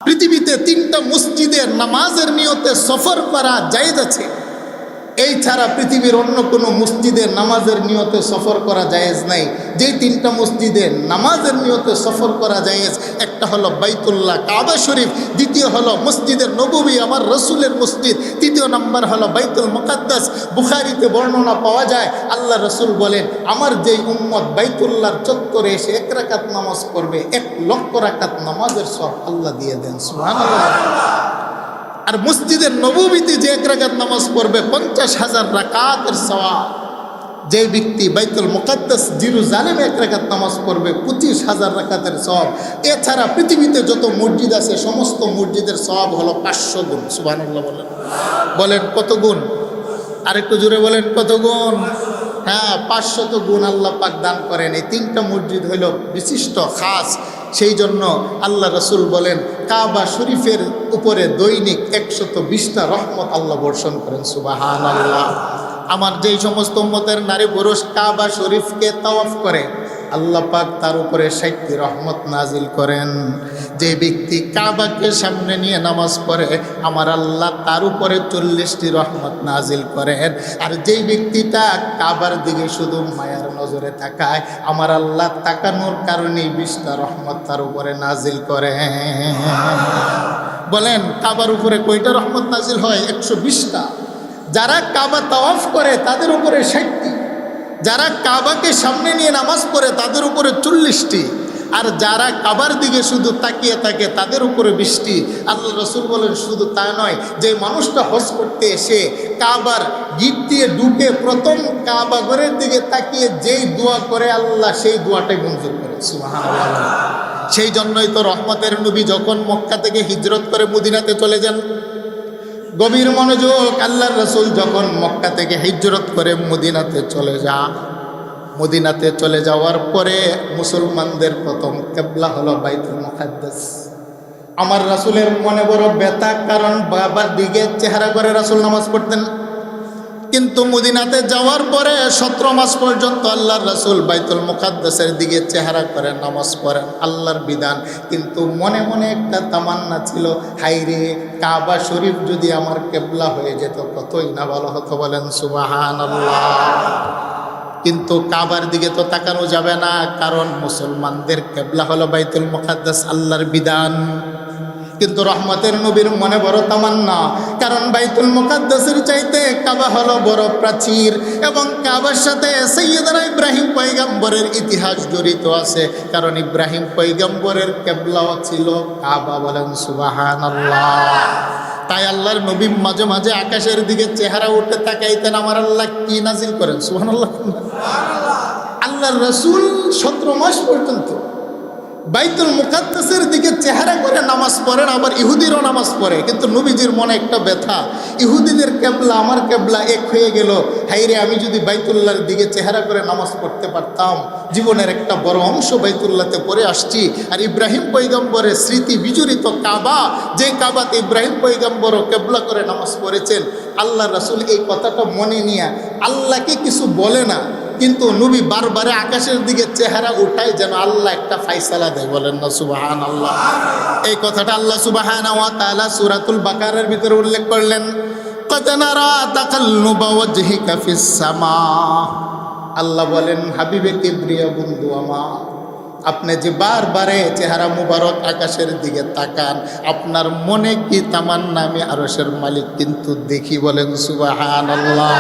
পৃথিবীতে 3টা মসজিদে নামাজের নিয়তে সফর করা জায়েজ আছে, এই ছাড়া পৃথিবীর অন্য কোনো মসজিদে নামাজের নিয়তে সফর করা জায়েজ নাই। যেই 3টা মসজিদে নামাজের নিয়তে সফর করা জায়েজ, একটা হলো বাইতুল্লাহ কাবা শরীফ, দ্বিতীয় হলো মসজিদের নববী আমার রসুলের মসজিদ, তৃতীয় নাম্বার হলো বাইতুল মুকাদ্দাস। বুখারীতে বর্ণনা পাওয়া যায় আল্লাহ রসুল বলেন, আমার যেই উম্মত বাইতুল্লাহর চত্বরে এসে 1 রাকাত নামাজ পড়বে 1 লক্ষ রাকাত নামাজের সওয়াব আল্লাহ দিয়ে দেন। সুবহানাল্লাহ। আর মসজিদের নববীতে যে 1 রাকাত নামাজ পড়বে 50,000 রাকাতের সওয়াব। যে ব্যক্তি বাইতুল মুকাদ্দাস জেরুজালেমে 1 রাকাত নামাজ পড়বে 25,000 রাকাতের সওয়াব। এছাড়া পৃথিবীতে যত মসজিদ আছে সমস্ত মসজিদের সওয়াব হলো 500 গুণ। সুবহানাল্লাহ বলেন, বলেন কত গুণ? আরেকটু জোরে বলেন কত গুণ? হ্যাঁ, 500 গুণ আল্লাহ পাক দান করেন। এই 3টা মসজিদ হইল বিশিষ্ট খাস, সেই জন্য আল্লাহ রসুল বলেন কাবা শরীফের উপরে দৈনিক 120টা রহমত আল্লাহ বর্ষণ করেন। সুবহানাল্লাহ। আমার যেই সমস্ত উম্মতের নারী পুরুষ কাবা শরীফকে তাওয়াফ করে আল্লাহ পাক তার উপরে 60টি রহমত নাজিল করেন। যে ব্যক্তি কাবাকে সামনে নিয়ে নামাজ পড়ে আমার আল্লাহ তার উপরে 40টি রহমত নাজিল করেন। আর যেই ব্যক্তিটা কাবার দিকে শুধু মায়ার নজরে তাকায় আমার আল্লাহ তাকানোর কারণেই 20টা রহমত তার উপরে নাজিল করেন। বলেন কাবার উপরে কয়টা রহমত নাজিল হয়? 120টা। যারা কাবা তাওয়াফ করে তাদের উপরে 60টি, যারা কাবাকে সামনে নিয়ে নামাজ পড়ে তাদের উপরে 40টি, আর যারা কাবার দিকে শুধু তাকিয়ে থাকে তাদের উপরে 20টি। আল্লাহ রসুল বলেন শুধু তা নয়, যে মানুষটা হজ করতে এসে কাবার গিট দিয়ে ঢুকে প্রথম কাবা ঘরের দিকে তাকিয়ে যেই দোয়া করে আল্লাহ সেই দোয়াটাই মঞ্জুর করে। সুবহানাল্লাহ। সেই জন্যই তো রহমতের নবী যখন মক্কা থেকে হিজরত করে মদিনাতে চলে যান, গভীর মনোযোগ, আল্লাহর রাসূল যখন মক্কা থেকে হিজরত করে মদিনাতে চলে যাওয়ার পরে মুসলমানদের প্রথম কিবলা হলো বাইতুল মুকাদ্দাস। আমার রাসূলের মনে বড় ব্যথা, কারণ বাবার দিকে চেহারা করে রাসূল নামাজ পড়তেন। কিন্তু মদিনাতে যাওয়ার পরে 17 মাস পর্যন্ত আল্লাহর রাসূল বাইতুল মুকাদ্দাসের দিকে চেহারা করে নামাজ পড়েন, আল্লাহর বিধান। কিন্তু মনে মনে একটা তামান্না ছিল, হায়রে কাবা শরীফ যদি আমার কিবলা হয়ে যেত কতই না ভালো হতো। বলেন সুবহানাল্লাহ। কিন্তু কাবার দিকে তো তাকানো যাবে না, কারণ মুসলমানদের কিবলা হলো বাইতুল মুকাদ্দাস, আল্লাহর বিধান। কিন্তু রহমতের নবীর মনে বড় তামান্না, কারণ বাইতুল মুকাদ্দাসের চাইতে কাবা হলো বড় প্রাচীর, এবং কাবার সাথে সাইয়্যিদনা ইব্রাহিম পয়গম্বরের ইতিহাস জড়িত আছে, কারণ ইব্রাহিম পয়গম্বরের কিবলাও ছিল কাবা। বলেন সুবহানাল্লাহ। তাই আল্লাহর নবী মাঝে মাঝে আকাশের দিকে চেহারা উঠে তাকাইতেন, আমার আল্লাহ কি নাজিল করেন। সুবহানাল্লাহ। আল্লাহর রাসূল 17 মাস পর্যন্ত বাইতুল মুকাদ্দাসের দিকে চেহারা করে নামাজ পড়েন, আবার ইহুদিরও নামাজ পড়ে। কিন্তু নবীজির মনে একটা ব্যথা, ইহুদিদের কিবলা আমার কিবলা এক হয়ে গেল, হায়রে আমি যদি বাইতুল্লাহর দিকে চেহারা করে নামাজ পড়তে পারতাম। জীবনের একটা বড় অংশ বাইতুল্লাহতে পড়ে আসছি, আর ইব্রাহিম পয়গম্বরের স্মৃতি বিজড়িত কাবা, যে কাবাতে ইব্রাহিম পয়গম্বরও কিবলা করে নামাজ পড়েছেন। আল্লাহ রাসূল এই কথাটা মনে নিয়ে আল্লাহকে কিছু বলে না, কিন্তু নবী বারবারে আকাশের দিকে চেহারা উঠায় যেন আল্লাহ একটা ফায়সালা দেয়। বলেন না সুবহানাল্লাহ। এই কথাটা আল্লাহ সুবহানাহু ওয়া তাআলা সূরাতুল বাকারার ভিতরে উল্লেখ করলেন, ক্বাদ নারা তাকাল্লুবা ওয়াজহিকা ফিস সামা। আল্লাহ বলেন, হাবিবে কিবরিয়া বন্ধু আমার, আপনি যে বারবারে চেহারা মুবারক আকাশের দিকে তাকান, আপনার মনে কি তামান্না আমি আরশের মালিক কিন্তু দেখি। বলেন সুবহানাল্লাহ।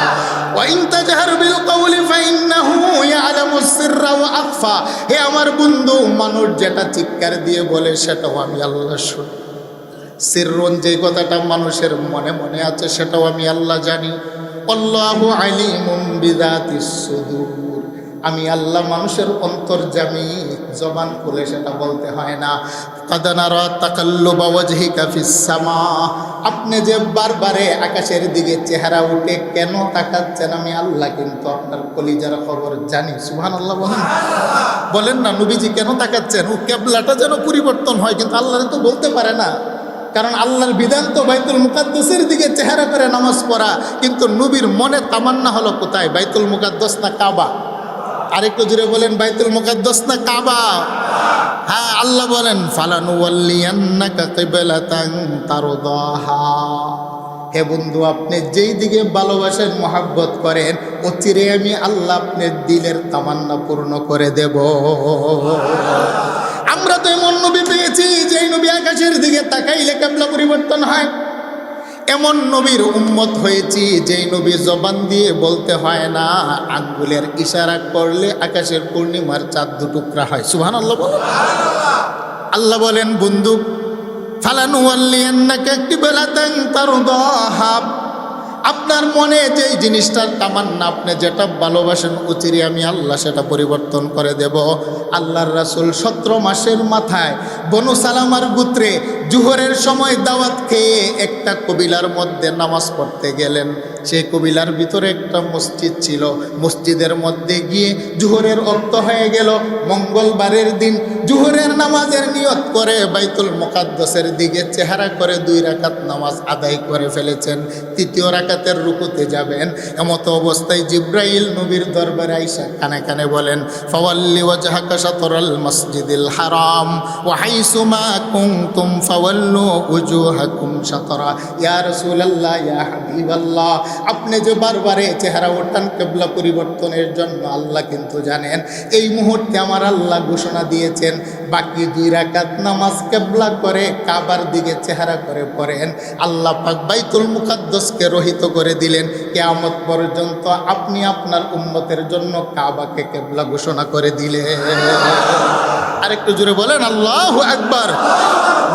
ওয়া ইন তাজহার বিল কওলি ফাইন্নাহু ইয়ালামুস সিররা ওয়া আখফা। হে আমার বন্ধু, মানুষ যেটা চিৎকার দিয়ে বলে সেটাও আমি আল্লাহ শুনি। সিররুন, যে কথাটা মানুষের মনে মনে আছে সেটাও আমি আল্লাহ জানি। আল্লাহু আলিমুম বিযাতিস সুদূর। আমি আল্লাহ মানুষের অন্তর্যামী, জবান খুলে সেটা বলতে হয় না। ক্বাদ নারা তাকাল্লুবা ওয়াজহিকা ফিস সামা। আপনি যে বারবারে আকাশের দিকে চেহারা উঠে কেন তাকাচ্ছেন আমি আল্লাহ কিন্তু আপনার কলিজার খবর জানি। সুবহানাল্লাহ। বলেন না নবীজি কেন তাকাচ্ছেন? ও কিবলাটা যেন পরিবর্তন হয়, কিন্তু আল্লাহরে তো বলতে পারে না, কারণ আল্লাহর বিধান তো বাইতুল মুকাদ্দাসের দিকে চেহারা করে নামাজ পড়া। কিন্তু নবীর মনে তামান্না হলো কোথায়? বাইতুল মুকাদ্দাস না কাবা? আরেকটু জুড়ে বলেন বাইতুল মুকাদ্দাস না কাবা? হ্যাঁ, আল্লাহ বলেন ফালানুওয়াল্লিয়ান্নাকা কিবলাতান তারদাহা। হে বন্ধু, আপনি যেই দিকে ভালোবাসেন, মহাব্বত করেন, অচিরে আমি আল্লাহ আপনার দিলের তামান্না পূর্ণ করে দেব। আমরা তো এমন নবী পেয়েছি যেই নবী আকাশের দিকে তাকাইলে কিবলা পরিবর্তন হয়। এমন নবীর উম্মত হয়েছি যেই নবী জবান দিয়ে বলতে হয় না, আঙ্গুলের ইশারা করলে আকাশের পূর্ণিমার চাঁদ দুটুকরা হয়। সুবহানাল্লাহ বলেন। আল্লাহ বলেন বন্ধু ফালানুওয়াল্লিয়ান্নাকা কিবলাতান তারদাহা, আপনার মনে যেই জিনিসটার তামান্না, আপনি যেটা ভালোবাসেন, অচিরে আমি আল্লাহ সেটা পরিবর্তন করে দেব। আল্লাহর রাসূল 17 মাসের মাথায় বনু সালামার গোত্রে জুহরের সময় দাওয়াত খেয়ে একটা কবিলার মধ্যে নামাজ পড়তে গেলেন। সেই কবিলার ভিতরে একটা মসজিদ ছিল। মসজিদের মধ্যে গিয়ে জুহরের ওয়াক্ত হয়ে গেল। মঙ্গলবারের দিন জুহরের নামাজের নিয়ত করে বাইতুল মুকাদ্দাসের দিকে চেহারা করে 2 রাকাত নামাজ আদায় করে ফেলেছেন। 3য় রাকাতের রুকুতে যাবেন, এমতো অবস্থায় জিব্রাইল নবীর দরবারে আইসা কানে কানে বলেন ফাওয়াল্লি ওয়াজহাকা শাতরাল মসজিদিল হারাম ওয়া হাইসুমা কুনতুম ফাওয়াল্লু উজুহাকুম শাতরা। ইয়া রাসূলুল্লাহ, ইয়া হাবিবাল্লাহ, আপনি যে বারবারে চেহারা ওঠান কিবলা পরিবর্তনের জন্য, আল্লাহ কিন্তু জানেন এই মুহূর্তে আমার আল্লাহ ঘোষণা দিয়েছেন বাকি 2 রাকাত নামাজ কিবলা করে কাবার দিকে চেহারা করে পড়েন। আল্লাহ পাক বাইতুল মুকাদ্দাসকে রহিত করে দিলেন। কিয়ামত পর্যন্ত আপনি আপনার উম্মতের জন্য কাবাকে কিবলা ঘোষণা করে দিলেন। আরেকটু জোরে বলেন আল্লাহু আকবার।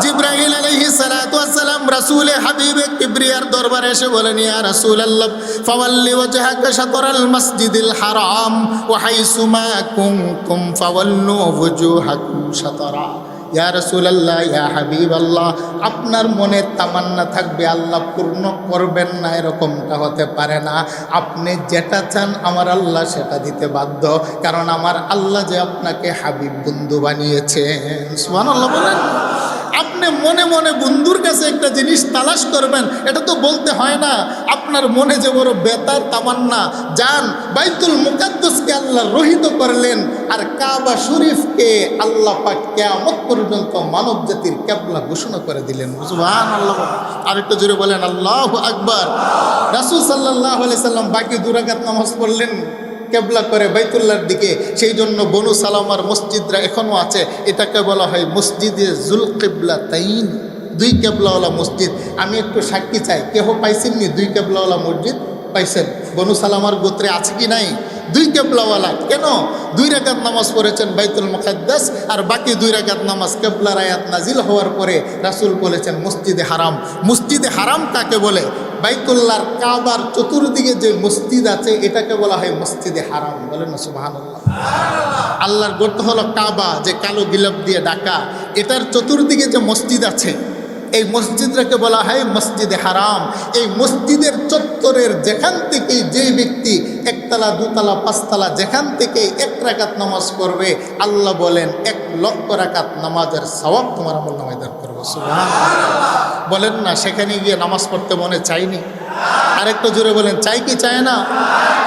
জিবরাইল আলাইহিস সালাতু ওয়াস সালাম রাসূলে হাবিবে কিবরিয়ার দরবারে এসে বলেন ইয়া রাসূলুল্লাহ ফাওয়াল্লি ওয়াজহাকা শাতরাল মসজিদিল হারাম ওয়া হাইসুমা কুনতুম ফাওয়াল্লু ওয়াজহাকুম শাতরা। ইয়া রাসূলুল্লাহ, ইয়া হাবিবাল্লাহ, আপনার মনে তামান্না থাকবে, আল্লাহ পূর্ণ করবেন না এরকমটা হতে পারে না। আপনি যেটা চান আমার আল্লাহ সেটা দিতে বাধ্য, কারণ আমার আল্লাহ যে আপনাকে হাবিব বন্ধু বানিয়েছেন। সুবহানাল্লাহ বলেন। আপনি মনে মনে বন্ধুর কাছে একটা জিনিস তালাশ করবেন, এটা তো বলতে হয় না। আপনার মনে যে বড় বেতার তামান্না, যান বাইতুল মুকাদ্দাসকে আল্লাহ রহিত করলেন, আর কাবা শরীফকে আল্লাহ পাক কিয়ামত পর্যন্ত মানব জাতির কিবলা ঘোষণা করে দিলেন। সুবহানাল্লাহ। আরেকটু জোরে বলেন আল্লাহু আকবার। রাসূল সাল্লাল্লাহু আলাইহি সাল্লাম বাকি 2 রাকাত নামাজ পড়লেন কেবলা করে বাইতুল্লাহর দিকে। সেই জন্য বনু সালামার মসজিদরা এখনও আছে। এটাকে বলা হয় মসজিদে জুল কিবলাতাইন, 2 কেবলাওয়ালা মসজিদ। আমি একটু সাক্ষী চাই, কেহ পাইছেননি 2 কেবলাওয়ালা মসজিদ? পাইছেন? বনু সালামার গোত্রে আছে কি নাই 2 কেবলাওয়ালা? কেন? 2 রাকাত নামাজ পড়েছেন বাইতুল মুকাদ্দাস, আর বাকি 2 রাকাত নামাজ কেবলার আয়াত নাজিল হওয়ার পরে রাসূল বলেছেন মসজিদে হারাম। মসজিদে হারাম কাকে বলে? বাইতুল্লাহর কাবার চতুর্দিকে যে মসজিদ আছে এটাকে বলা হয় মসজিদে হারাম। বলেন না সুবহানাল্লাহ। আল্লাহর গর্ত হলো কাবা, যে কালো গিলাপ দিয়ে ঢাকা। এটার চতুর্দিকে যে মসজিদ আছে এই মসজিদটাকে বলা হয় মসজিদে হারাম। এই মসজিদের চত্বরের যেখান থেকে যে ব্যক্তি 1 তলা 2 তলা 5 তলা যেখান থেকে 1 রাকাত নামাজ পড়বে, আল্লাহ বলেন 1 লক্ষ রাকাত নামাজের সওয়াব তোমার আমলনামায় দান করবে। সুবহানাল্লাহ বলেন না। সেখানে গিয়ে নামাজ পড়তে মনে চাইনি? আরেকটু জোরে বলেন চাই কি চায় না?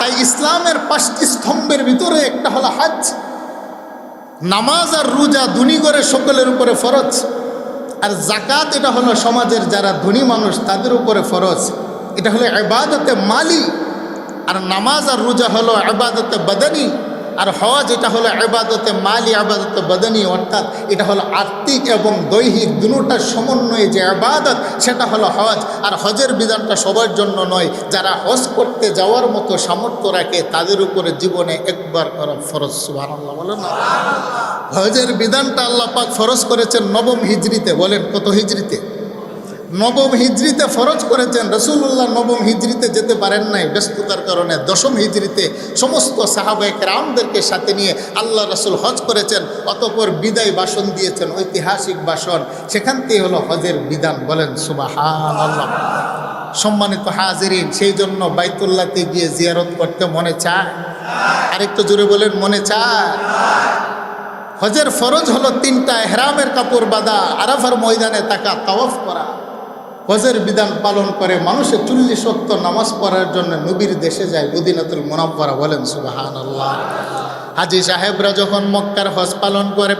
তাই ইসলামের 5টি স্তম্ভের ভিতরে একটা হলো হজ। নামাজ আর রোজা দুনি করে সকলের উপরে ফরজ, আর যাকাত এটা হলো সমাজের যারা ধনী মানুষ তাদের উপরে ফরজ। এটা হলো ইবাদতে মালি। আর নামাজ আর রোজা হলো ইবাদতে বদনি, আর হজ এটা হলো ইবাদতে মালি, ইবাদতে বদনি, অর্থাৎ এটা হলো আর্থিক এবং দৈহিক দুটোটার সমন্বয়ে যে ইবাদত সেটা হলো হজ। আর হজের বিধানটা সবার জন্য নয়, যারা হজ করতে যাওয়ার মতো সামর্থ্য রাখে তাদের উপরে জীবনে একবার করা ফরজ। সুবহানাল্লাহ বলেন না। হজের বিধানটা আল্লাহ পাক ফরজ করেছেন 9ম হিজরিতে। বলেন কত হিজরিতে? 9ম হিজরিতে ফরজ করেছেন। রাসূলুল্লাহ 9ম হিজরিতে যেতে পারেন নাই ব্যস্ততার কারণে। 10ম হিজরিতে সমস্ত সাহাবায়ে কেরামদেরকে সাথে নিয়ে আল্লাহ রাসূল হজ করেছেন। অতঃপর বিদায় ভাষণ দিয়েছেন, ঐতিহাসিক ভাষণ। সেখান থেকে হলো হজের বিধান। বলেন সুবহানাল্লাহ। সম্মানিত হাজিরিন, সেই জন্য বাইতুল্লাহতে গিয়ে জিয়ারত করতে মনে চায়? আরেকটু জোরে বলেন মনে চায়? হজের ফরজ হলো 3টা। ইহরামের কাপড় বাঁধা, আরাফার ময়দানে থাকা, তাওয়াফ করা। হজের বিধান পালন করে মানুষে 40 ওয়াক্ত নামাজ পড়ার জন্য নবীর দেশে যায়, মদিনাতুল মুনাওয়ারা। বলেন সুবহানাল্লাহ। হাজী সাহেবরা যখন মক্কার হজ পালন করে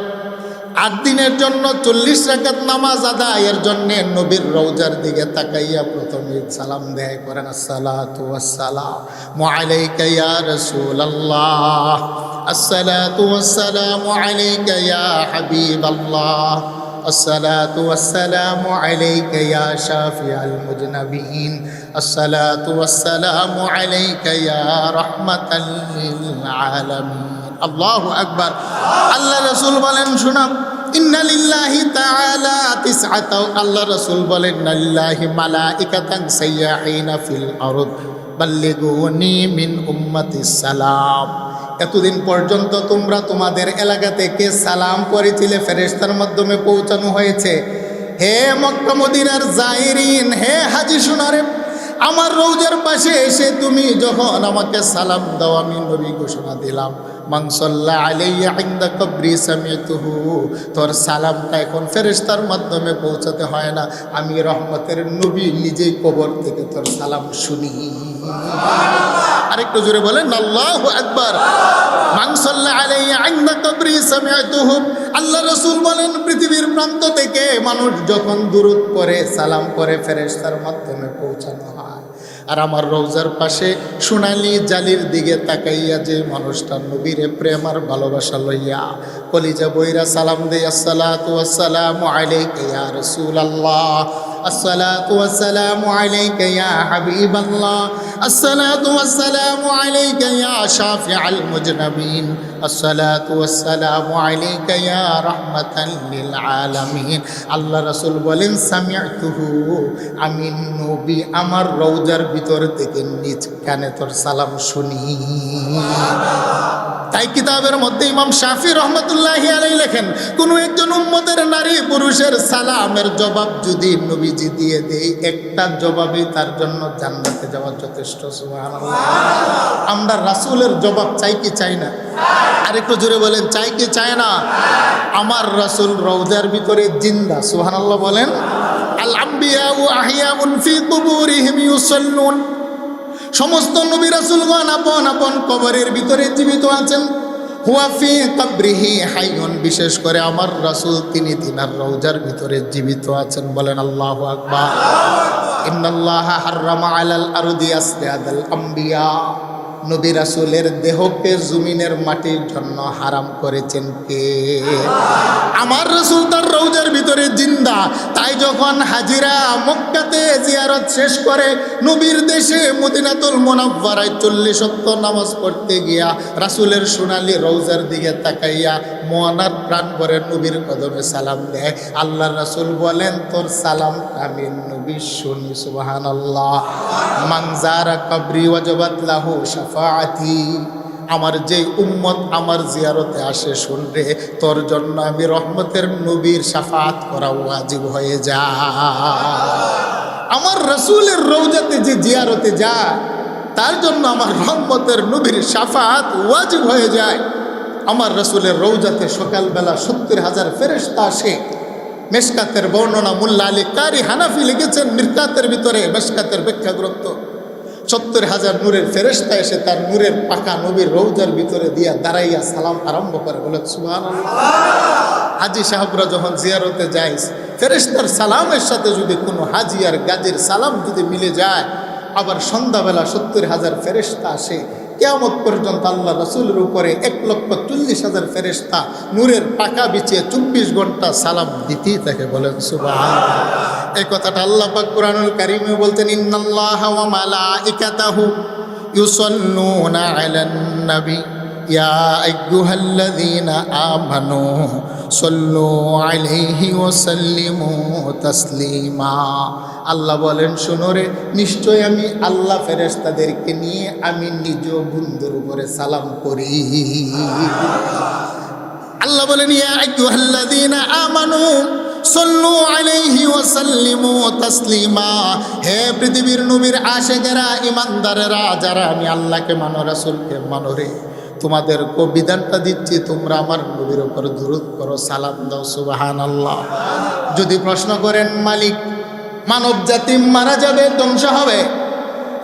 8 দিনের জন্য 40 রাকাত নামাজ আদায়ের জন্য নবীর রওজার দিকে তাকাইয়া প্রথমে সালাম দেয়, করেন আসসালাতু ওয়াসসালামু আলাইকা ইয়া রাসূলুল্লাহ, আসসালাতু ওয়াসসালামু আলাইকা ইয়া হাবিবাল্লাহ, আসসালাতু ওয়াসসালামু আলাইকা ইয়া শাফিআল মুজনাবিন, আসসালাতু ওয়াসসালামু আলাইকা ইয়া রাহমাতাল লিল আলামিন। আল্লাহু আকবার। আল্লাহ রাসূল বলেন শুনাম, ইন্না লিল্লাহি তাআলা তিসআতা, আল্লাহ রাসূল বলেন ইন্না লিল্লাহি মালাইকাতান সাইয়্যাহিনা ফিল আরদ বাল্লিগুনি মিন উম্মাতিস সালাম। এতদিন পর্যন্ত তোমরা তোমাদের এলাকা থেকে সালাম করেছিলে, ফেরেশতার মাধ্যমে পৌঁছানো হয়েছে। হে মক্কা মদিনার জাইরিন, হে হাজী শুনারে, আমার রওজার পাশে এসে তুমি যখন আমাকে সালাম দাও, আমি নবী ঘোষণা দিলাম, মান সাল্লা আলাইয়া ইনদা কবরি সামিতুহু, তোর সালামটা এখন ফেরেশতার মাধ্যমে পৌঁছাতে হয় না, আমি রহমতের নবী নিজেই কবর থেকে তোর সালাম শুনি। আরেকটু জোরে বলেন আল্লাহু আকবার। মান সাল্লা আলাইয়া ইনদা কবরি সামিতুহু, আল্লাহ রাসূল বলেন পৃথিবীর প্রান্ত থেকে মানুষ যখন দুরূদ পড়ে সালাম করে ফেরেশতার মাধ্যমে পৌঁছানো হয়। আর আমার রওজার পাশে সোনালি জালির দিকে তাকাইয়া যে মানুষটা নবীরে প্রেম আর ভালোবাসা লইয়া কলিজা বইরা সালাম দেয়, আসসালাতু ওয়াসসালামু আলাইকা ইয়া রাসূলুল্লাহ, আসসালাতু ওয়াসসালামু আলাইকা ইয়া হাবিবাল্লাহ, আসসালাতু ওয়াসসালামু আলাইকা ইয়া শাফিআল মুজনাবিন, আসসালাতু ওয়াসসালামু আলাইকা ইয়া রাহমাতাল লিল আলামিন। আল্লাহ রাসূল বলেন সামিআতুহু, আমি নবী আমার রওজার ভিতর থেকে নিজ কানে তোর সালাম শুনি। তাই কিতাবের মধ্যে ইমাম শাফি রহমতুল্লাহি আলাইহি লেখেন, কোনো একজন উম্মতের নারী পুরুষের সালামের জবাব যদি নবীজি দিয়ে দেয়, একটা জবাবই তার জন্য জান্নাতে যাওয়া যথেষ্ট। সুবহানাল্লাহ। আমরা রাসূলের জবাব চাই কি চাই না? আর একটু জোরে বলেন, চাই কি চায় না? আমার রাসূল রওজার ভিতরে জিন্দা। সুবহানাল্লাহ বলেন। আল আম্বিয়া ওয়া আহিয়াউন ফি কুবুরিহিম ইউসাল্লুন, সমস্ত নবী রাসূলগণ আপন আপন কবরের ভিতরে জীবিত আছেন। হুয়া ফি কবরিহি হাইয়ুন, বিশেষ করে আমার রাসূল তিনি তিনার রওজার ভিতরে জীবিত আছেন। বলেন আল্লাহু আকবার। ইন্নাল্লাহা হাররামা আলাল আরদি আসলিয়াদাল আম্বিয়া, নবী রাসূলের দেহকে জমিনের মাটির জন্য হারাম করেছেন কে? আমার রাসূল তার রওজার ভিতরে জিন্দা। তাই যখন হাজিরা মক্কাতে জিয়ারত শেষ করে নবীর দেশে মদিনাতুল মুনাওয়ারায় 40 ওয়াক্ত নামাজ পড়তে গিয়া রাসূলের সোনালী রওজার দিকে তাকাইয়া মনার প্রাণ ভরে নবীর কদমে সালাম দেয়। আল্লাহর রাসূল বলেন, তোর সালাম আমি নবী শুনি। সুবহানাল্লাহ। মান যারা কবরি ওয়াজাবাত লাহু শাফাআতি, আমার যে উম্মত আমার জিয়ারতে আসে শুনরে, তোর জন্য আমি রহমতের নবীর শাফাআত করা ওয়াজিব হয়ে যায়। আমার রাসূলের রওজাতে যে জিয়ারতে যায় তার জন্য আমার রহমতের নবীর শাফাআত ওয়াজিব হয়ে যায়। আমার রাসূলের রওজাতে সকালবেলা 70,000 ফেরেশতা আসে। মেশকাতের বর্ণনা মুল্লা আলী কারি হানাফি লিখেছেন মিরকাতের ভিতরে, মেশকাতের ব্যাখ্যা গ্রন্থ। 70,000 নূরের ফেরেশতা এসে তার নূরের পাকা নবীর রওজার ভিতরে দিয়া দাঁড়াইয়া সালাম আরম্ভ করে। বলে সুবহানাল্লাহ। হাজী সাহেবরা যখন জিয়ারতে যায়, ফেরেশতার সালামের সাথে যদি কোনো হাজী আর গাজীর সালাম যদি মিলে যায়, আবার সন্ধ্যাবেলা 70,000 ফেরেশতা আসে। কিয়ামত পর্যন্ত আল্লাহ রাসূলের উপরে 1,40,000 ফেরেশতা নূরের পাকা বিছিয়ে 24 ঘন্টা সালাম দিতেই থাকে। বলেন সুবহানাল্লাহ। এই কথাটা আল্লাহ পাক কুরআনুল কারীমে বলতেন, ইন্নাল্লাহা ওয়া মালাইকাতাহু ইউসাল্লুনা আলান নবী ইয়া আইয়ুহাল্লাযীনা আমানু সাল্লু আলাইহি ওয়া সাল্লিমু তাসলিমা। আল্লাহ বলেন, শোনো রে, নিশ্চয় আমি আল্লাহ ফেরেশতাদেরকে নিয়ে আমি নিজ বন্ধুর উপরে সালাম করি। আল্লাহ বলেন, ইয়া আইয়ুহাল্লাযীনা আমানু সাল্লু আলাইহি ওয়া সাল্লিমু তাসলিমা। হে পৃথিবীর নবীর আশিকেরা, ঈমানদারেরা, যারা আমি আল্লাহকে মানো, রাসূলকে মানো রে, তোমাদেরকে বিধানটা দিচ্ছি, তোমরা আমার নবীর উপর দুরূদ করো, সালাম দাও। সুবহানাল্লাহ। যদি প্রশ্ন করেন মালিক, মানব জাতি মারা যাবে, ধ্বংস হবে,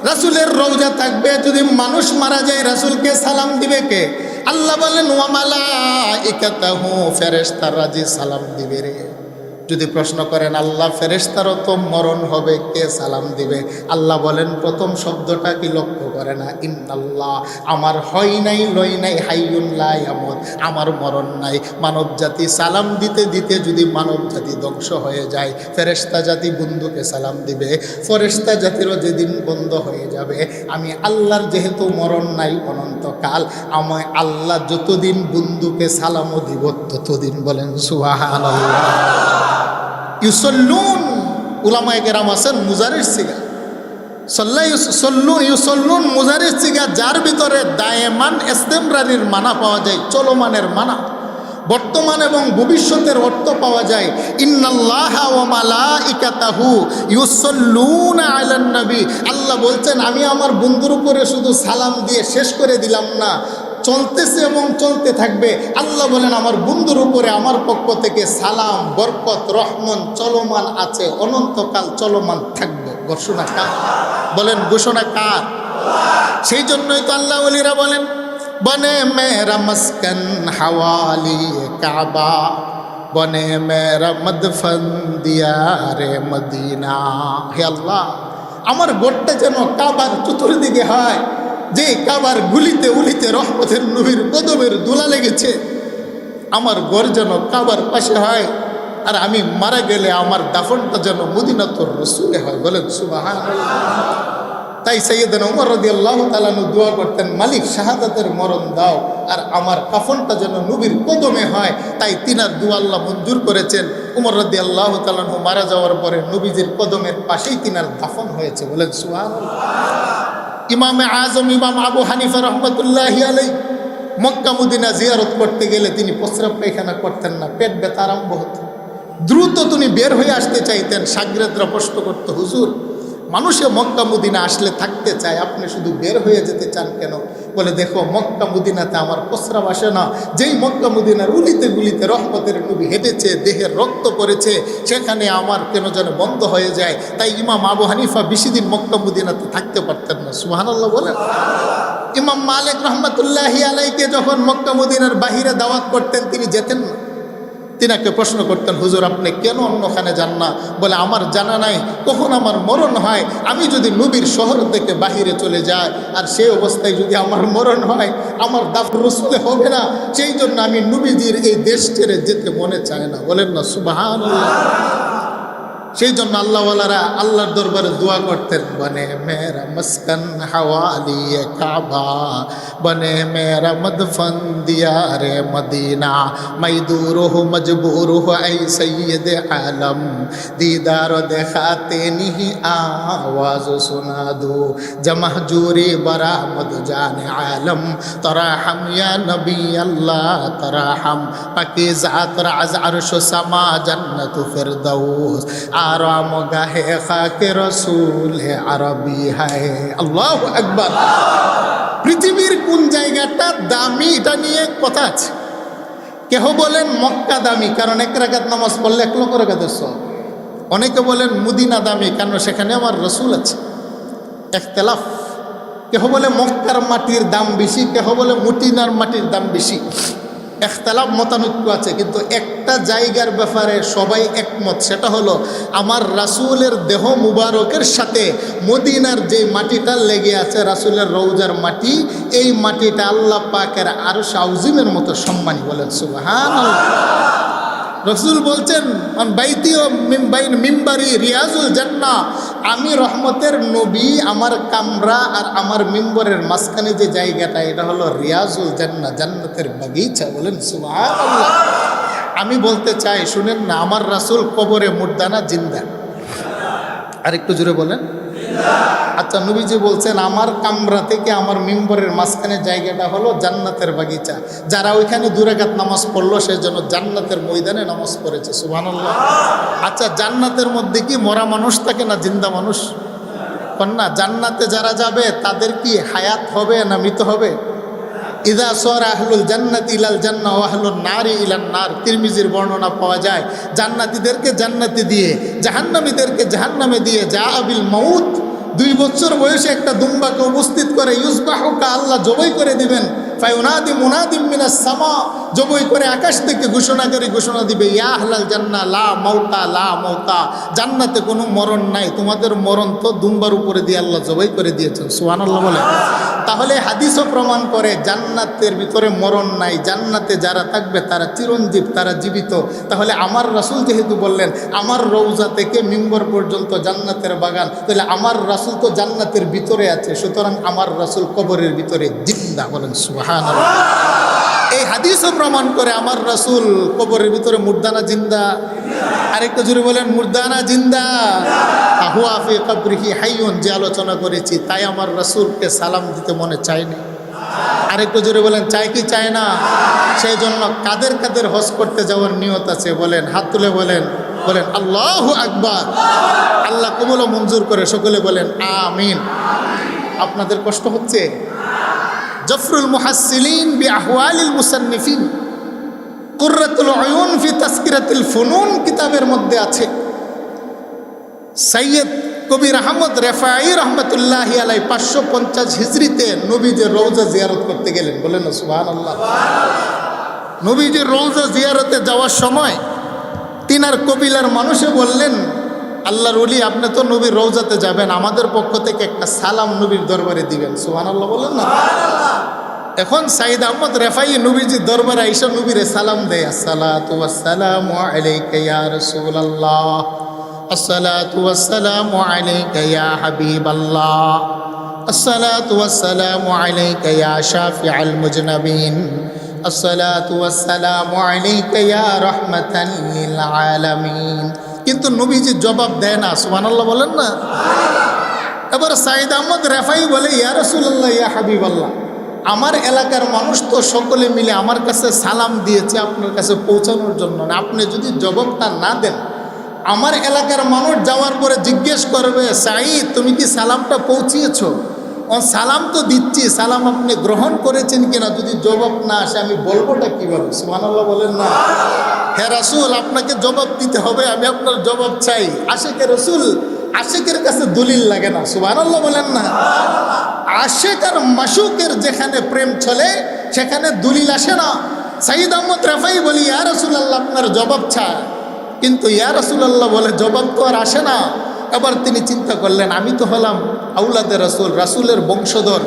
রাসূলের রওজা থাকবে, যদি মানুষ মারা যায় রাসূলকে সালাম দিবে কে? আল্লাহ বলেন ওয়া মালাইকাতাহু, ফেরেশতারা যে সালাম দিবে রে। যদি প্রশ্ন করেন আল্লাহ ফেরেশতারও তো মরণ হবে, কে সালাম দিবে? আল্লাহ বলেন প্রথম শব্দটা কি লক্ষ্য করে না? ইন্নাল্লাহ, আমার হয় নাই লয় নাই, হাইয়ুন লা ইয়ামুত, আমার মরণ নাই। মানব জাতি সালাম দিতে দিতে যদি মানব জাতি ধ্বংস হয়ে যায়, ফেরেশতা জাতি বন্ধুকে সালাম দিবে, ফেরেশতা জাতিরও যেদিন বন্ধ হয়ে যাবে, আমি আল্লাহর যেহেতু মরণ নাই অনন্তকাল, আমায় আল্লাহ যতদিন বন্ধুকে সালামও দিব ততদিন। বলেন সুবহানাল্লাহ। ইউসল্লুন, উলামায়ে কেরাম আছেন মুজারির সিগা, ইউসল্লুন মুজারির সিগা, যার ভিতরে দায়েমান ইস্তেমরারির মানা পাওয়া যায়, চলমানের মানা, বর্তমান এবং ভবিষ্যতের অর্থ পাওয়া যায়। ইন্নাল্লাহা ওয়া মালাইকাতাহু ইউসাল্লুনা আলান নবী, আল্লাহ বলছেন আমি আমার বন্ধুর উপরে শুধু সালাম দিয়ে শেষ করে দিলাম না, চলতেছে এবং চলতে থাকবে। আল্লাহ বলেন আমার বন্ধুর উপরে আমার পক্ষ থেকে সালাম, বরকত, রহমত চলমান আছে, অনন্তকাল চলমান থাকবে। ঘোষণা কার? বলেন ঘোষণা কার? সেই জন্যই তো আল্লাহ ওলিরা বলেন বনে মেরা মস্কন হাওয়ালি কাবা, বনে মেরা মদফন দিয়ারে মদিনা। হে আল্লাহ, আমার গোটটা যেন কাবার চতুর্দিকে হয়, যে কাবার গুলিতে উলিতে রহমতের নবীর কদমের দোলা লেগেছে। আমার ঘর যেন কাবার পাশে হয়, আর আমি মারা গেলে আমার দাফনটা যেন মদিনাতুর রাসূলে হয়। বলেন সুবহানাল্লাহ। তাই সাইয়েদনা ওমর রাদিয়াল্লাহু তাআলা আনহু দোয়া করতেন, মালিক শাহাদাতের মরণ দাও আর আমার কাফনটা যেন নবীর কদমে হয়। তাই তিনার দোয়া আল্লাহ মঞ্জুর করেছেন। ওমর রাদিয়াল্লাহু তাআলা আনহু মারা যাওয়ার পরে নবীজির কদমের পাশেই তিনার দাফন হয়েছে। বলেন সুবহানাল্লাহ। ইমামে আজম ইমাম আবু হানিফা রহমতুল্লাহি আলাইহি মক্কা মদিনা জিয়ারত করতে গেলে তিনি প্রস্রাব পায়খানা করতেন না, পেট ব্যথা আরম্ভ হতো, দ্রুত তিনি বের হয়ে আসতে চাইতেন। শাগরেদরা প্রশ্ন করতো, হুজুর মানুষে মক্কা মদিনা আসলে থাকতে চায়, আপনি শুধু বের হয়ে যেতে চান কেন? বলে দেখো মক্কা মদিনাতে আমার প্রস্রাব আসে না, যেই মক্কা মদিনার উলিতে গুলিতে রহমতের নবী হেঁটেছে, দেহের রক্ত পড়েছে, সেখানে আমার কেন যেন বন্ধ হয়ে যায়। তাই ইমাম আবু হানিফা বেশি দিন মক্কা মদিনাতে থাকতে পারতেন না। সুবহানাল্লাহ বলেন। ইমাম মালিক রহমতুল্লাহি আলাইকে যখন মক্কা মদিনার বাহিরে দাওয়াত করতেন তিনি যেতেন না। তিনাকে প্রশ্ন করতেন, হুজুর আপনি কেন অন্যখানে যান না? বলে আমার জানা নাই কখন আমার মরণ হয়, আমি যদি নবীর শহর থেকে বাহিরে চলে যাই আর সেই অবস্থায় যদি আমার মরণ হয়, আমার দাফন রাসূলে হবে না, সেই জন্য আমি নবীজির এই দেশ ছেড়ে যেতে মনে চায় না। বলেন না সুবহানাল্লাহ। সেই জন্য আল্লাহওয়ালারা আল্লাহর দরবারে দোয়া করতেন, বনে মেরা মস্কন হাওয়ালি কাবা, বনে মেরা মদফন দিয়ারে মদিনা, মজদুরুহ মজবুরুহ আই সৈয়দ আলম, দীদার দেখাতে নিহি আওয়াজ সুনা দো, জমহজুরি বরামদ জানে আলম, তরাহম ইয়া নবী আল্লাহ তরাহম, পাকিজাত রাজ আরশ সামা জান্নাত ফিরদৌস, আরাম গাহে খাকে রসুল হে আরবি হায়। আল্লাহু আকবার। পৃথিবীর কোন জায়গাটা দামি এটা নিয়ে কথা আছে। কেহ বলেন মক্কা দামি কারণ এক রাকাত নামাজ পড়লে 1 লক্ষ রাকাতের সওয়াব। অনেকে বলেন মদিনা দামি কারণ সেখানে আমার রসুল আছে। ইখতিলাফ। কেহ বলে মক্কার মাটির দাম বেশি, কেহ বলে মদিনার মাটির দাম বেশি। ইখতিলাফ মতানৈক্য আছে, কিন্তু একটা জায়গার ব্যাপারে সবাই একমত, সেটা হলো আমার রাসূলের দেহ মুবারকের সাথে মদিনার যে মাটিটা লেগে আছে রাসূলের রওজার মাটি, এই মাটিটা আল্লাহ পাকের আরশ আযীমের মতো সম্মানী। বলেন সুবহানাল্লাহ। রসুল বলছেন বাইতি ও মিম্বারি রিয়াজুল জান্নাহ, আমি রহমতের নবী, আমার কামরা আর আমার মিম্বরের মাঝখানে যে জায়গাটা এটা হলো রিয়াজুল জান্নাহ, জান্নাতের বাগিচা। বলেন সুবহানাল্লাহ। আমি বলতে চাই শুনেন না, আমার রাসূল কবরে মুর্দা না জিন্দা? আরেকটু জোরে বলেন। আচ্ছা, নবীজি বলছেন আমার কামরা থেকে আমার মিম্বরের মাঝখানে জায়গাটা হলো জান্নাতের বাগিচা। যারা ওইখানে 2 রাকাত নামাজ পড়লো সেজন্য জান্নাতের ময়দানে নামাজ পড়েছে। সুবহানাল্লাহ। আচ্ছা, জান্নাতের মধ্যে কি মরা মানুষ থাকে না জিন্দা মানুষ? না, জান্নাতে যারা যাবে তাদের কি হায়াত হবে না মৃত হবে? ইদা সর আহলুল জান্নাতি ইলাল জান্নাহ ওয়া আহলুন নারি ইলান নার। তিরমিজির বর্ণনা পাওয়া যায়, জান্নাতীদেরকে জান্নাতে দিয়ে জাহান্নামীদেরকে জাহান্নামে দিয়ে, যা আবিল মাউত, 2 বছর বয়সে একটা দুম্বাকে উপস্থিত করে ইউসবাহুকা, আল্লাহ জবাই করে দিবেন। ফায়ুনাদি মুনাদিম মিনাস সামা, জবই করে আকাশ থেকে ঘোষণাকারী ঘোষণা দিবে, ইয়া আহলাল জান্নাহ লা মাউতা লা মাউতা, জান্নাতে কোনো মরণ নাই, তোমাদের মরণ তো দুম্বার উপরে দিয়ে আল্লাহ জবাই করে দিয়েছেন। সুবহানাল্লাহ বলে। তাহলে হাদিসও প্রমাণ করে জান্নাতের ভিতরে মরণ নাই, জান্নাতে যারা থাকবে তারা চিরঞ্জীব, তারা জীবিত। তাহলে আমার রাসূল যেহেতু বললেন আমার রওজা থেকে মিম্বর পর্যন্ত জান্নাতের বাগান, তাহলে আমার রাসূল তো জান্নাতের ভিতরে আছে, সুতরাং আমার রাসূল কবরের ভিতরে জিন্দা। বলেন সুবহানাল্লাহ। এই হাদিসও প্রমাণ করে আমার রাসূল কবরের ভিতরে মুর্দানা জিন্দা। আরেকটা জোরে বলেন মুর্দানা জিন্দা। হুয়া ফি কবরিহি হাইয়ুন, যে আলোচনা করেছি, তাই আমার রাসূলকে সালাম দিতে মনে চায়নি। আরেকটু জোরে বলেন চাই কি চায় না? সেই জন্য কাদের কাদের হজ করতে যাওয়ার নিয়ত আছে বলেন, হাত তুলে বলেন, বলেন আল্লাহু আকবার। আল্লাহ কবুল ও মঞ্জুর করে, সকলে বলেন আমিন। আপনাদের কষ্ট হচ্ছে? জফরুল মুহাসসিলিন বি আহওয়ালিল মুসান্নিফিন, কুররাতুল উয়ুন ফি তাসকিরাতিল ফুনুন কিতাবের মধ্যে আছে সৈয়দ কবির আহমদ রেফাই রহমতুল্লাহি আলাই 550 হিজরিতে নবীজির রওজা জিয়ারত করতে গেলেন। বলেন না সুবহানাল্লাহ। নবীজির রওজা জিয়ারতে যাওয়ার সময় তিনার কবিলার মানুষে বললেন, আল্লাহর ওলি আপনি তো নবীর রওজাতে যাবেন, আমাদের পক্ষ থেকে একটা সালাম নবীর দরবারে দিবেন। সুবহানাল্লাহ বলেন না। এখন সাইদ আহমদ রেফাই নবীজির দরবারে আইসা নবীরে সালাম দেয়, আসসালাতু ওয়াসসালামু আলাইকা ইয়া রাসূলুল্লাহ, আসসালাতু ওয়াসসালামু আলাইকা ইয়া হাবিবাল্লাহ, আসসালাতু ওয়াসসালামু আলাইকা ইয়া শাফিআল মুজনাবিন, আসসালাতু ওয়াসসালামু আলাইকা ইয়া রাহমাতাল লিল আলামিন। কিন্তু নবীজি জবাব দেয় না। সুবহানাল্লাহ বলেন না। এবার সাইদ আহমদ রেফাই বলে, ইয়া রাসূলুল্লাহ ইয়া হাবিবাল্লাহ, আমার এলাকার মানুষ তো সকলে মিলে আমার কাছে সালাম দিয়েছে আপনার কাছে পৌঁছানোর জন্য, না আপনি যদি জবাবটা না দেন আমার এলাকার মানুষ যাওয়ার পরে জিজ্ঞেস করবে, সাঈদ তুমি কি সালামটা পৌঁছিয়েছ? সালাম তো দিচ্ছি, সালাম আপনি গ্রহণ করেছেন কিনা যদি জবাব না আসে আমি বলবোটা কিভাবে? সুবহানাল্লাহ বলেন না। হে রাসূল আপনাকে জবাব দিতে হবে, আমি আপনার জবাব চাই। আশিকে রাসূল, আশিকের কাছে দলিল লাগে না। সুবহানাল্লাহ বলেন না। আশিক আর মাশুকের যেখানে প্রেম চলে সেখানে দলিল আসে না। সাইদ আহমদ রেফাই বলি, ইয়া রাসূলুল্লাহ আপনার জবাব চাই, কিন্তু ইয়া রাসূলুল্লাহ বলে জবাব তো আর আসে না। এবার তিনি চিন্তা করলেন, আমি তো হলাম আউলাদে রাসূল, রাসূলের বংশধর,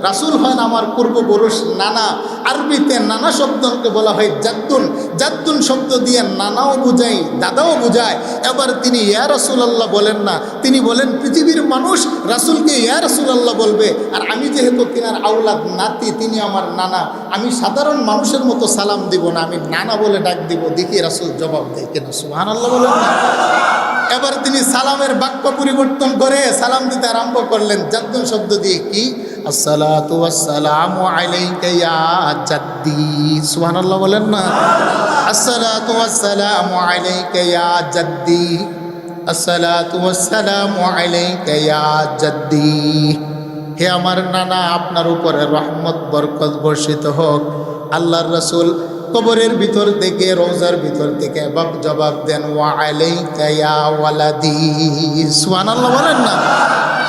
রাসূল হন আমার পূর্বপুরুষ নানা। আরবিতে নানা শব্দকে বলা হয় জাদ্দুন, জাদ্দুন শব্দ দিয়ে নানাও বুঝায় দাদাও বুঝায়। এবার তিনি ইয়া রাসূলুল্লাহ বলেন না, তিনি বলেন পৃথিবীর মানুষ রাসূলকে ইয়া রাসূলুল্লাহ বলবে, আর আমি যেহেতু তিনার আউলাদ নাতি, তিনি আমার নানা, আমি সাধারণ মানুষের মতো সালাম দিব না, আমি নানা বলে ডাক দিব, দেখি রাসূল জবাব দেয় কিনা। সুবহানাল্লাহ বলেন না। এবার তিনি সালামের বাক্য পরিবর্তন করে সালাম দিতে আরম্ভ করলেন জাদ্দুন শব্দ দিয়ে। কি? আসসালাতু ওয়াসসালামু আলাইকা ইয়া জাদ্দি। সুবহানাল্লাহ বলেন না। আসসালাতু ওয়াসসালামু আলাইকা ইয়া জাদ্দি, আসসালাতু ওয়াসসালামু আলাইকা ইয়া জাদ্দি। হে আমার নানা, আপনার উপরে রহমত বরকত বর্ষিত হোক। আল্লাহর রাসূল কবরের ভিতর থেকে, রওজার ভিতর থেকে জবাব দেন, ওয়া আলাইকা ইয়া ওয়ালাদি। সুবহানাল্লাহ বলেন না।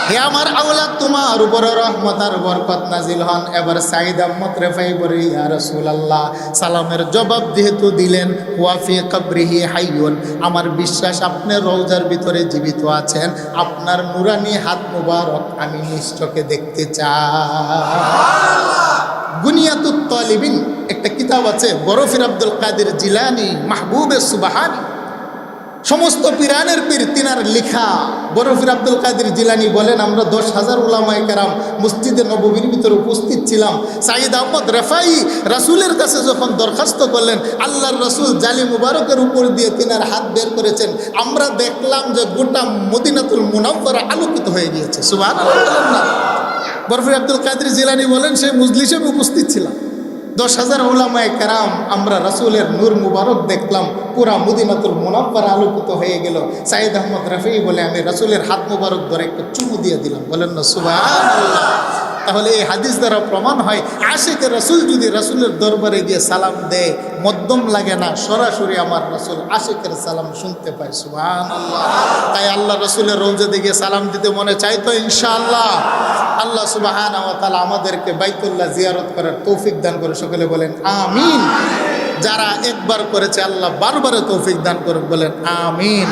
হে আমার আওলাদ, তোমার উপরে রহমত আর বরকত নাজিল হন। এবার সাইদ আহমদ রেফাই বলে, ইয়া রাসূলুল্লাহ সালামের জবাব যেহেতু দিলেন, ওয়া ফি কবরিহি হাইয়ুন, আমার বিশ্বাস আপনি রওজার ভিতরে জীবিত আছেন, আপনার নুরানি হাত মুবারক আমি নিশ্চকে দেখতে চাই। গুনিয়াতুত তালিবিন একটা কিতাব আছে, বরফির আব্দুল কাদের জিলানী মাহবুবে সুবহানী, সমস্ত পীরানের পীর তিনার লেখা। বরফির আব্দুল কাদের জিলানী বলেন, আমরা 10,000 উলামায়ে কেরাম মসজিদে নববীর ভিতরে উপস্থিত ছিলাম। সাইদ আহমদ রেফাই রাসূলের কাছে যখন দরখাস্ত করলেন, আল্লাহর রাসূল জালি মুবারকের উপর দিয়ে তিনার হাত বের করেছেন, আমরা দেখলাম যে গোটা মদিনাতুল মুনাওয়ারা আলোকিত হয়ে গিয়েছে। সুবহানাল্লাহ। বরফির আব্দুল কাদের জিলানী বলেন, সেই মজলিসে আমি উপস্থিত ছিলাম, 10,000 উলামায়ে কেরাম, আমরা রাসূলের নূর মুবারক দেখলাম, পুরা মদিনাতুল মুনাওয়ারা আলোকিত হয়ে গেল। সাইদ আহমদ রাফি বলে, আমি রাসূলের হাত মুবারক ধরে একটা চুমু দিয়ে দিলাম। বলেন না সুবহানাল্লাহ। তাহলে এই হাদিস দ্বারা প্রমাণ হয়, আশিকে রাসূল যদি রাসূলের দরবারে গিয়ে সালাম দেয়, মধ্যম লাগে না, সরাসরি আমার রাসূল আশিকের সালাম শুনতে পায়। সুবহানাল্লাহ। তাই আল্লাহ রাসূলের রওজাতে গিয়ে সালাম দিতে মনে চাই তো ইনশাআল্লাহ। আল্লাহ সুবহানাহু ওয়া তাআলা আমাদেরকে বাইতুল্লাহ জিয়ারত করার তৌফিক দান করে, সকলে বলেন আমিন। যারা একবার করেছে আল্লাহ বারবার তৌফিক দান করুক, বলেন আমিন।